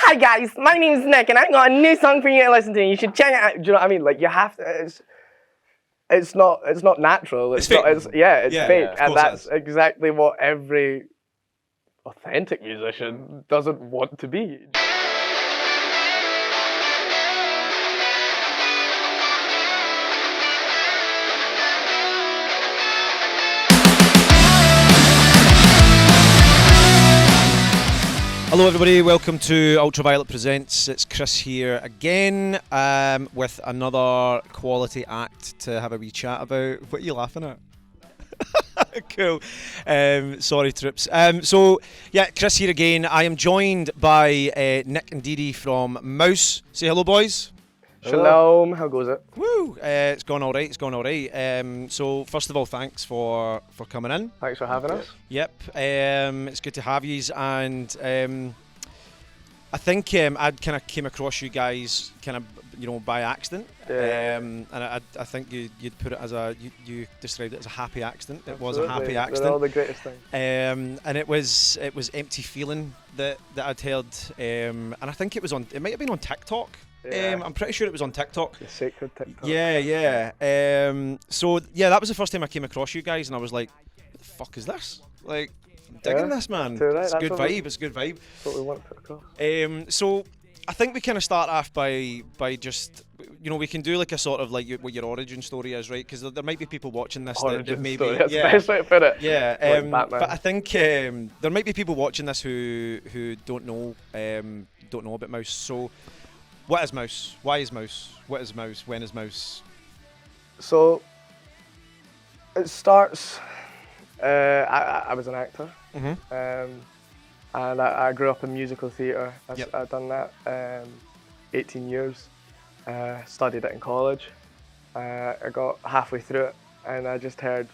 Hi guys, my name's Nick, and I got a new song for you to listen to. You should check it out. Do you know what I mean? Like you have to. It's not natural. It's fake. not. It's fake, of and course it that's is. exactly what every authentic musician doesn't want to be. Hello everybody, welcome to Ultraviolet Presents. It's Kris here again with another quality act to have a wee chat about. What are you laughing at? Cool. Sorry, Trips. So, yeah, Kris here again. I am joined by Nick and Dee Dee from Mouse. Say hello, boys. Shalom, how goes it? Woo! It's gone all right. So first of all, thanks for coming in. Thanks for having us. Yep. It's good to have yous, and I think I kind of came across you guys kind of by accident. Yeah. And I think you'd put it as you described it as a happy accident. It Absolutely. was a happy accident. They're all the greatest things. And it was Empty Feeling that I'd heard, and I think it might have been on TikTok. Yeah. I'm pretty sure it was on TikTok. The sacred TikTok. Yeah. So yeah, that was the first time I came across you guys, and I was like, "What the fuck is this? Like, I'm digging this, man. Too right, It's a that's good what vibe. It's a good vibe." That's what we want to put across. So I think we kind of start off by just we can do like a sort of like what your origin story is, right? Because there might be people watching this that maybe story. That's the best way to put it. Yeah, Like Batman. but I think there might be people watching this who don't know about Mouse. So, what is Mouse? Why is Mouse? What is Mouse? When is Mouse? So it starts. I was an actor, and I grew up in musical theatre. I've done that 18 years. Studied it in college. I got halfway through it, and I just heard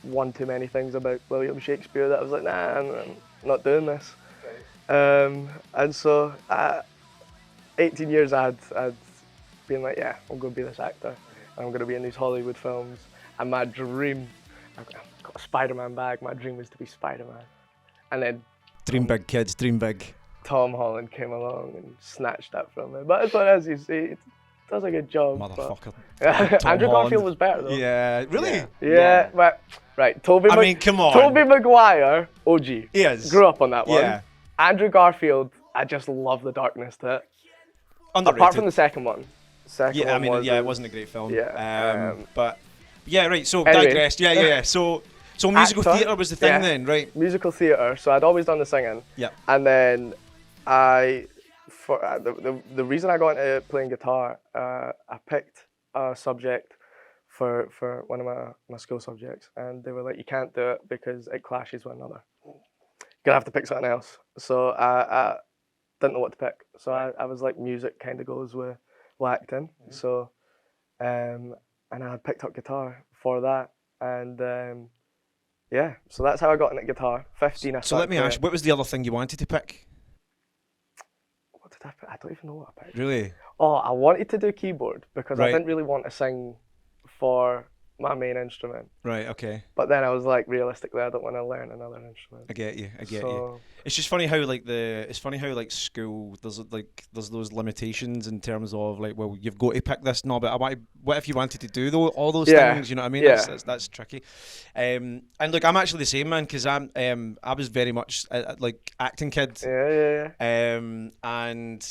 one too many things about William Shakespeare that I was like, nah, I'm not doing this. And so 18 years I'd been like, yeah, I'm going to be this actor. I'm going to be in these Hollywood films. And my dream, I've got a Spider-Man bag, my dream was to be Spider-Man. And then Dream big, kids, dream big. Tom Holland came along and snatched that from me. But it's what it is, he does a good job. Motherfucker. Andrew Holland. Garfield was better though. Yeah, really? Yeah, but right, I mean, come on. Tobey Maguire, OG. He is. Grew up on that one. Yeah. Andrew Garfield, I just love the darkness to it. Underrated. Apart from the second one. It wasn't a great film. Yeah. But yeah, right. So Anyway. digressed. Yeah. So musical Actor. theatre was the thing Yeah. then, right? Musical theatre, so I'd always done the singing. Yeah. And then the reason I got into playing guitar, I picked a subject for one of my school subjects, and they were like, you can't do it because it clashes with another. You're gonna have to pick something else. So I didn't know what to pick. So I was like, music kind of goes with acting. So and I had picked up guitar for that, and yeah, so that's how I got into guitar. 15. So let me ask, what was the other thing you wanted to pick? What did I pick? I don't even know what I picked. Really? Oh, I wanted to do keyboard because Right. I didn't really want to sing for my main instrument. Right. Okay. But then I was like, realistically, I don't want to learn another instrument. I get you. So, It's just funny how like school there's those limitations in terms of like, well, you've got to pick this. No, but what if you wanted to do all those things? You know what I mean? Yeah. That's tricky. And look, I'm actually the same, man, because I was very much like acting kid. Yeah. And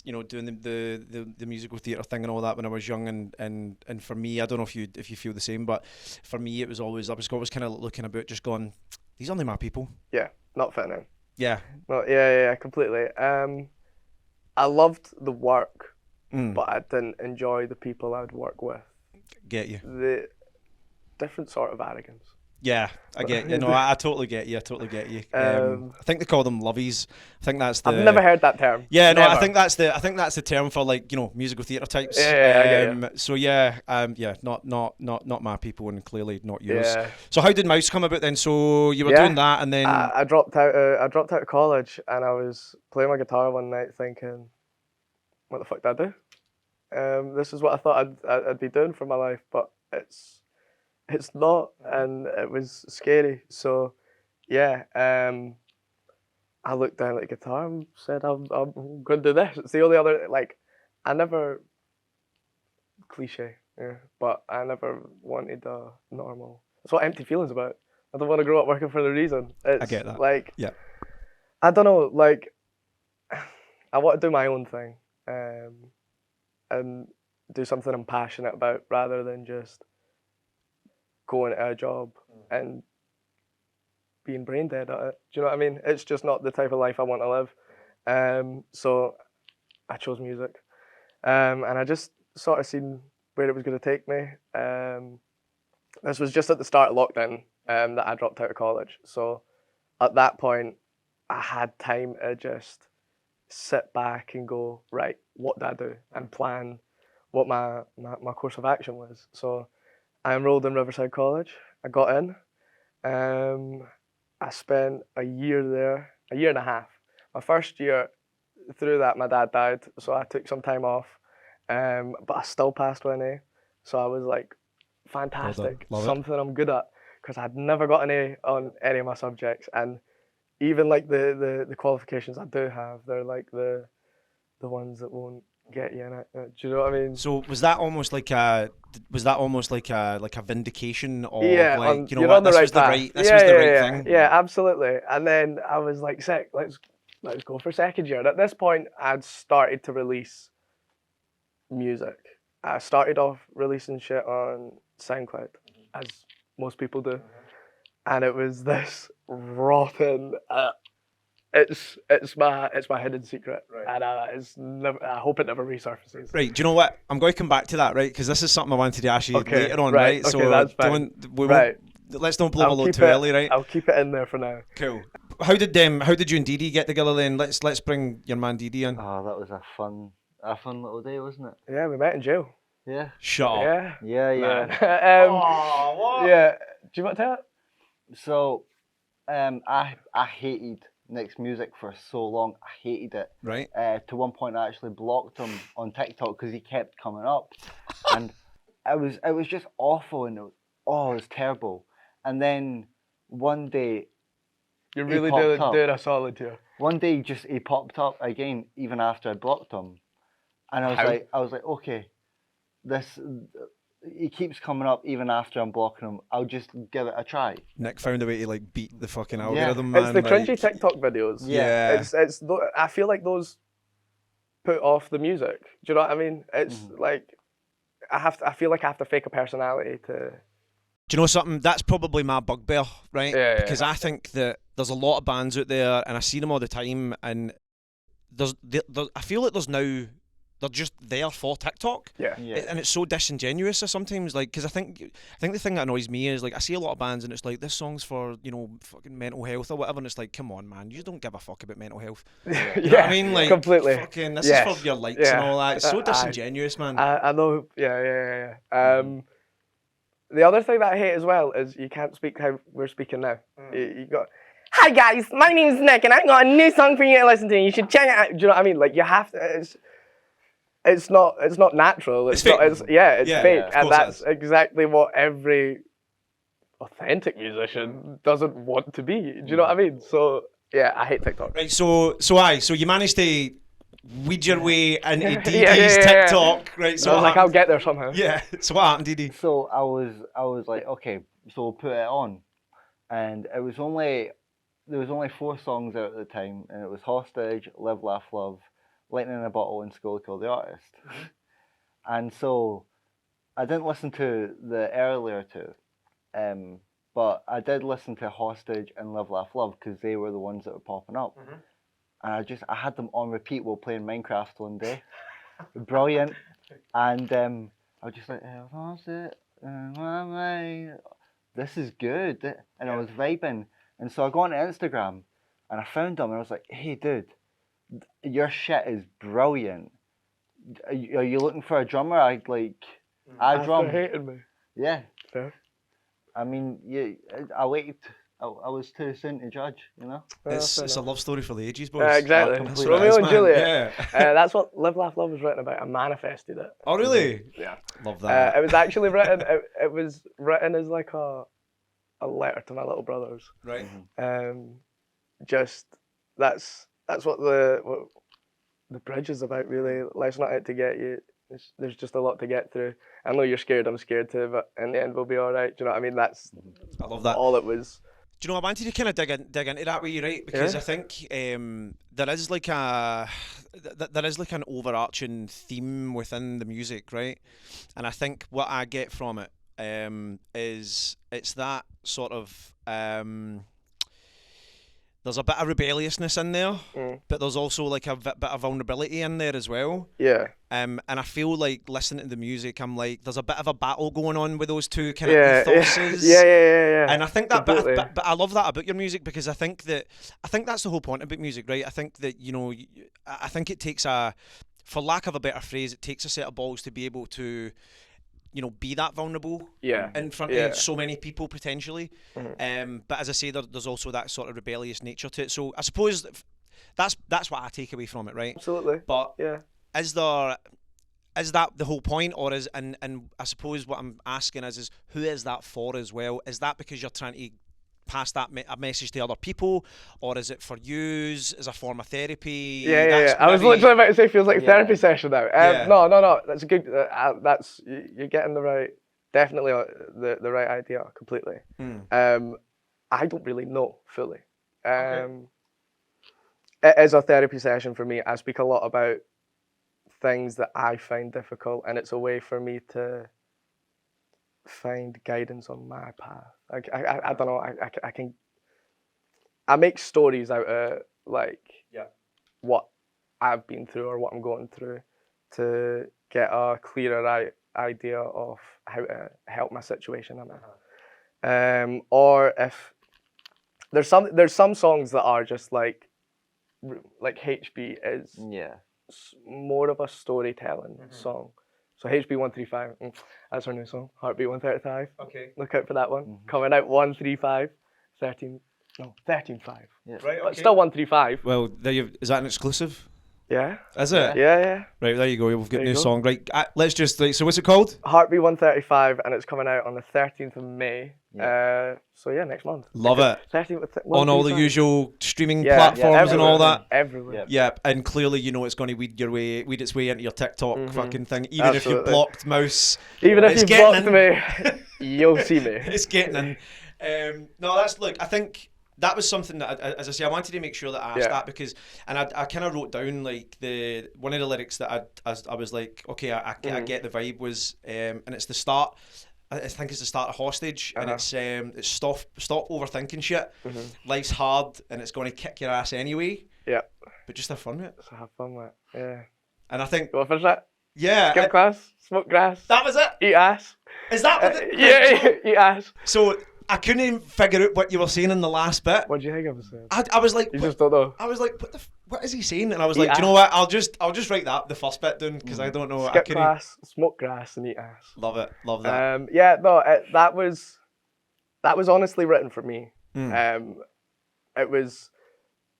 doing the musical theatre thing and all that when I was young, and for me, I don't know if you feel the same, but for me I was always kind of looking about, just going, these aren't my people. Yeah, not fitting in. Yeah. No, yeah, completely. I loved the work, but I didn't enjoy the people I'd work with. Get you. The different sort of arrogance. Yeah, I get you. No, I totally get you. I think they call them lovies. I think that's the. I've never heard that term. Yeah, no, Never. I think that's the term for like musical theatre types. Yeah, I get you. So yeah, not my people, and clearly not yours. Yeah. So how did Mouse come about then? So you were doing that, and then I dropped out. I dropped out of college, and I was playing my guitar one night, thinking, "What the fuck did I do? This is what I thought I'd be doing for my life, but it's not," and it was scary. So, yeah, I looked down at the guitar and said, I'm going to do this. It's the only other, like, I never, cliche, yeah, but I never wanted a normal. That's what Empty Feelings about. I don't want to grow up working for the reason. It's I get that. like, Yeah. I don't know, like, I want to do my own thing and do something I'm passionate about rather than just going to a job and being brain dead at it. Do you know what I mean? It's just not the type of life I want to live. So I chose music. And I just sort of seen where it was going to take me. This was just at the start of lockdown that I dropped out of college. So at that point, I had time to just sit back and go, right, what did I do? And plan what my course of action was. So I enrolled in Riverside College. I got in. I spent a year there, a year and a half. My first year, through that, my dad died, so I took some time off. But I still passed with an A. So I was like, fantastic, something I'm good at. Because I'd never got an A on any of my subjects. And even like the qualifications I do have, they're like the ones that won't get you in it. Do you know what I mean? So was that almost like a vindication of like, you know you're what, on the this right was the path. right thing? Yeah, absolutely. And then I was like, sick, let's go for second year. And at this point, I'd started to release music. I started off releasing shit on SoundCloud, as most people do. And it was this rotten. It's my hidden secret, right. And I hope it never resurfaces. Right. Do you know what? I'm going to come back to that, right? Because this is something I wanted to ask you later on, right? Okay, so that's fine. Let's don't blow my load too early, right? I'll keep it in there for now. Cool. How did you and Didi get together then? Let's bring your man Didi in. Oh, that was a fun little day, wasn't it? Yeah, we met in jail. Yeah. Shut up. Yeah. Oh, what? Yeah. Do you want to tell it? So, I hated Nick's music for so long. I hated it. Right. To one point, I actually blocked him on TikTok because he kept coming up, and it was just awful, and it was terrible. And then one day, you're really doing a solid here. One day, he popped up again, even after I blocked him, and I was like, okay, he keeps coming up even after I'm blocking him. I'll just give it a try. Nick found a way to like beat the fucking algorithm, man. It's the cringy TikTok videos. Yeah. It's I feel like those put off the music. Do you know what I mean? It's like I feel like I have to fake a personality to. Do you know something? That's probably my bugbear, right? Yeah. Because I think that there's a lot of bands out there, and I see them all the time, and I feel like there's now. They're just there for TikTok, and it's so disingenuous sometimes. Like, because I think the thing that annoys me is like I see a lot of bands and it's like this song's for fucking mental health or whatever, and it's like, come on, man, you don't give a fuck about mental health. You know what I mean? Like, completely. Fucking, this is for your likes and all that. It's so disingenuous, man. I know. Yeah. The other thing that I hate as well is you can't speak how we're speaking now. You got. Hi guys, my name's Nick, and I got a new song for you to listen to. You should check it out. Do you know what I mean? Like you have to. It's not natural. It's fake. It's fake, and that's exactly what every authentic musician doesn't want to be. Do you know what I mean? So yeah, I hate TikTok. Right. So you managed to weed your way into Didi's TikTok, right? So I was like, I'll get there somehow. Yeah. So what happened, Didi? So I was like, okay, so we'll put it on, and there was only 4 songs out at the time, and it was Hostage, Live, Laugh, Love, Lightning in a Bottle, and School Called the Artist. And so I didn't listen to the earlier two, but I did listen to Hostage and Live, Laugh, Love because they were the ones that were popping up. And I had them on repeat while playing Minecraft one day. Brilliant. And I was just like, this is good. And I was vibing. And so I got on Instagram and I found them and I was like, hey dude, your shit is brilliant. Are you looking for a drummer? I drum. After hating me. Yeah. Fair. I mean, I waited. I was too soon to judge, you know. It's a love story for the ages, boys. Exactly. That's Romeo and Juliet. Yeah. That's what Live, Laugh, Love was written about. I manifested it. Oh really? Yeah. Love that. It was actually written. It was written as like a letter to my little brothers. Right. Just that's what the bridge is about, really. Life's not out to get you. There's just a lot to get through. I know you're scared, I'm scared too, but in the end we'll be all right. Do you know what I mean? That's I love that. all it was. Do you know, I wanted to kind of dig into that with you, right? Because I think there is like an overarching theme within the music, right? And I think what I get from it is it's that sort of there's a bit of rebelliousness in there, but there's also like a bit of vulnerability in there as well. Yeah. And I feel like listening to the music, I'm like, there's a bit of a battle going on with those two kind of ethoses. Yeah. And I think that, but I love that about your music, because I think that's the whole point about music, right? I think that, you know, I think it takes for lack of a better phrase, it takes a set of balls to be able to, you know, be that vulnerable in front of so many people potentially. But as I say, there's also that sort of rebellious nature to it. So I suppose that's what I take away from it, right? Absolutely. But yeah. Is that the whole point, or is and I suppose what I'm asking is who is that for as well? Is that because you're trying to pass that a message to other people, or is it for you as a form of therapy? Yeah. I was literally about to say, feels like a therapy session now. No. That's a good. You're getting definitely the right idea completely. I don't really know fully. It is a therapy session for me. I speak a lot about things that I find difficult, and it's a way for me to find guidance on my path. I don't know. I make stories out of what I've been through or what I'm going through to get a clearer idea of how to help my situation I'm in. Or if there's some songs that are just like HB is more of a storytelling song. So HB 135, that's our new song, Heartbeat 135. Okay. Look out for that one. Coming out 135, 13.5. Yeah. Right, okay. But still 135. Well, is that an exclusive? Yeah. Is it? Yeah. Right, there you go. We've got a new go. song. Right, let's just, so what's it called? Heartbeat 135, and it's coming out on the 13th of May. So next month. Love it. 13th, on all the usual streaming platforms and all that. Everywhere. Yeah, and clearly you know it's going to weed its way into your TikTok fucking thing. Even if you blocked Mouse. Even if you blocked me, you'll see me. It's getting in. No, I think that was something that, as I say, I wanted to make sure that I asked that, because, and I kind of wrote down like one of the lyrics that I was like, okay, I get the vibe was, and it's the start. I think it's the start of Hostage, and it's stop overthinking shit. Life's hard, and it's going to kick your ass anyway. Yeah. But just have fun with it. Just have fun with it. Yeah. And I think. You want to finish that? Yeah. Skip class, smoke grass. That was it. Eat ass. Is that what it? Eat ass. So I couldn't even figure out what you were saying in the last bit. What do you think I was saying? I was like, you just don't know. I was like, what is he saying? And I was like, do you know what? I'll just write the first bit down, because I don't know. Skip class, smoke grass, and eat ass. Love it. Love that. That was honestly written for me. It was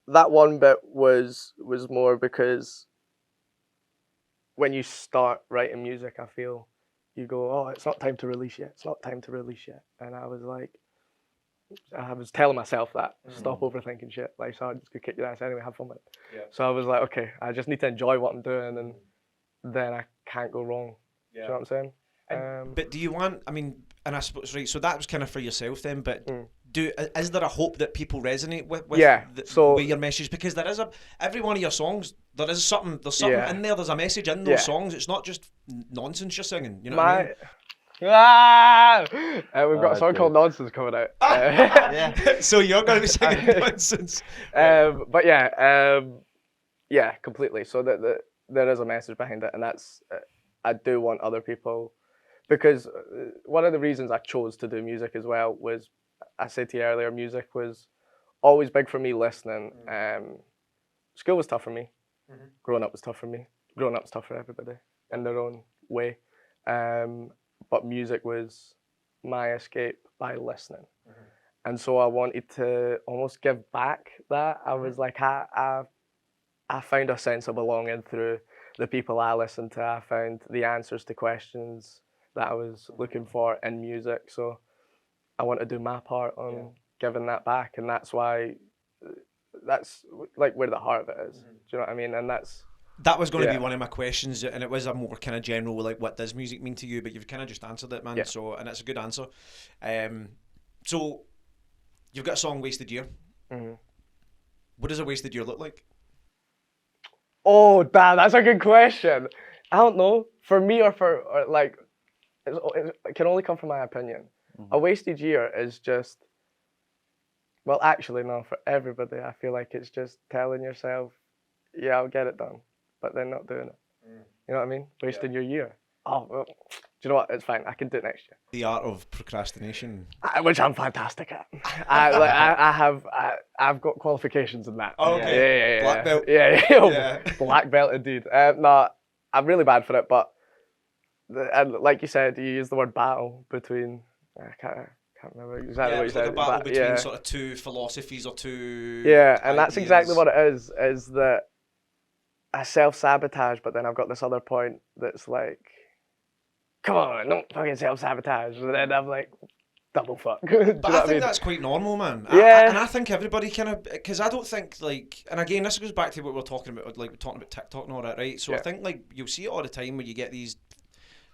that one bit was more because when you start writing music, I feel you go, oh, it's not time to release yet. It's not time to release yet. And I was like, I was telling myself that, stop overthinking shit. Life's hard, just go kick your ass anyway, have fun with it. Yeah. So I was like, okay, I just need to enjoy what I'm doing, and then I can't go wrong. Yeah. Do you know what I'm saying? But do you want, and I suppose, right, so that was kind of for yourself then, but is there a hope that people resonate with with your message? Because there is every one of your songs, there's something in there, there's a message in those songs. It's not just nonsense you're singing, you know what I mean? We've got a song called Nonsense coming out. So you're going to be singing Nonsense. But completely. So that there is a message behind it, and that's I do want other people, because one of the reasons I chose to do music as well was, I said to you earlier, music was always big for me listening. School was tough for me. Growing up was tough for me. Growing up was tough for everybody in their own way. But music was my escape by listening. And so I wanted to almost give back that. I was like, I found a sense of belonging through the people I listened to. I found the answers to questions that I was looking for in music. So I want to do my part on giving that back. And that's why that's like where the heart of it is. Do you know what I mean? And that was going to Yeah. be one of my questions, and it was a more kind of general, like, what does music mean to you? But you've kind of just answered it, man. Yeah. So, and it's a good answer. So you've got a song, Wasted Year. Mm-hmm. What does a wasted year look like? Oh, damn, that's a good question. I don't know. For me, or like, it can only come from my opinion. A wasted year is just, well, actually, no, for everybody, I feel like it's just telling yourself, yeah, I'll get it done, but then not doing it. You know what I mean? Wasting your year. Oh, well, do you know what? It's fine. I can do it next year. The art of procrastination. Which I'm fantastic at. I've got qualifications in that. Oh, okay. Yeah. Black belt. Yeah. Black belt indeed. No, I'm really bad for it, but and like you said, you use the word battle between. I can't remember exactly what you said. Like a battle between yeah. sort of two philosophies or two. Yeah, and that's ideas. exactly what it is. Is that I self-sabotage, but then I've got this other point that's like, come on, don't fucking self-sabotage. And then I'm like, double fuck. But I think that's quite normal, man. Yeah. And I think everybody kind of, because I don't think, like, and again, this goes back to what we're talking about, like, we're talking about TikTok and all that, right? So I think, like, you'll see it all the time where you get these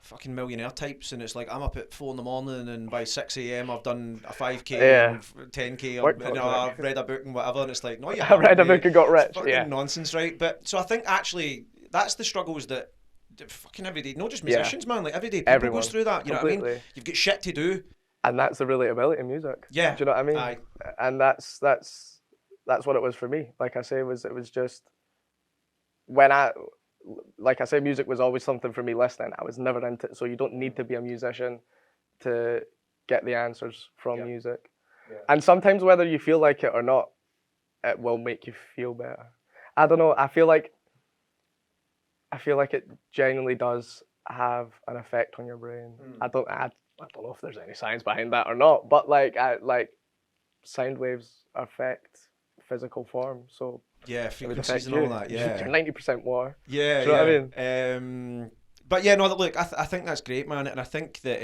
fucking millionaire types, and it's like, I'm up at 4 a.m, and by 6 a.m. I've done a 5k and 10k, or, I've read a book and whatever, and it's like, no, you haven't. I read a book and got rich. It's fucking nonsense, right? But so I think actually that's the struggles that fucking everyday, not just musicians, man, like everyday people Everyone goes through that. You know what I mean? You've got shit to do, and that's the relatability in music. Yeah. Do you know what I mean? Aye. And that's what it was for me. Like I say, it was just when like I say, music was always something for me listening. I was never into it, so you don't need to be a musician to get the answers from music. Yeah. And sometimes whether you feel like it or not, it will make you feel better. I don't know, I feel like it genuinely does have an effect on your brain. I don't know if there's any science behind that or not, but like sound waves affect physical form, so yeah, frequencies and all that. Yeah, you're 90% more. Yeah, do you know what I mean? But yeah, no, look, I think that's great, man, and I think that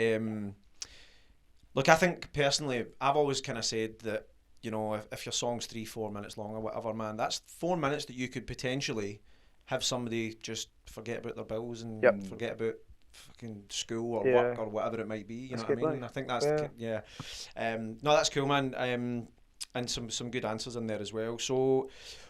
look, I think personally, I've always kind of said that, you know, if your song's 3-4 minutes long or whatever, man, that's 4 minutes that you could potentially have somebody just forget about their bills and forget about fucking school or work or whatever it might be. You know what I mean? I think that's no, that's cool, man. And some good answers in there as well. So